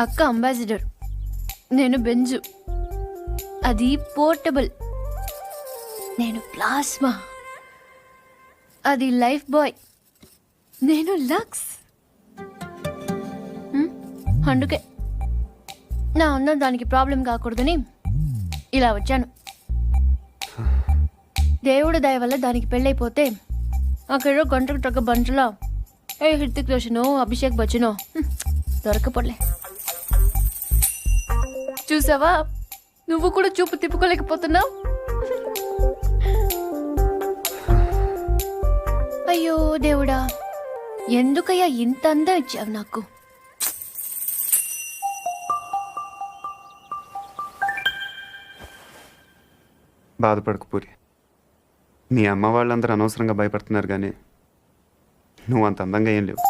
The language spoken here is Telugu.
అక్క అంబాసిడర్, నేను బెంజు, అది పోర్టబుల్. నేను ప్లాస్మా, అది లైఫ్ బాయ్. నేను లక్స్. అందుకే నా అందం దానికి ప్రాబ్లం కాకూడదని ఇలా వచ్చాను. దేవుడు దయ వల్ల దానికి పెళ్ళైపోతే అక్కడ గంటకు తగ్గ బంటలో ఏ హృతిక్ రోషనో అభిషేక్ బచ్చనో దొరకపోలే. చూసావా, నువ్వు కూడా చూపు తిప్పుకోలేకపోతున్నావు. అయ్యో దేవుడా, ఎందుకయ్యా ఇంత అందం ఇచ్చావు నాకు? బాధపడకు పూరి. మీ అమ్మ వాళ్ళందరూ అనవసరంగా భయపడుతున్నారు, కానీ నువ్వు అంత అందంగా ఏం లేవు.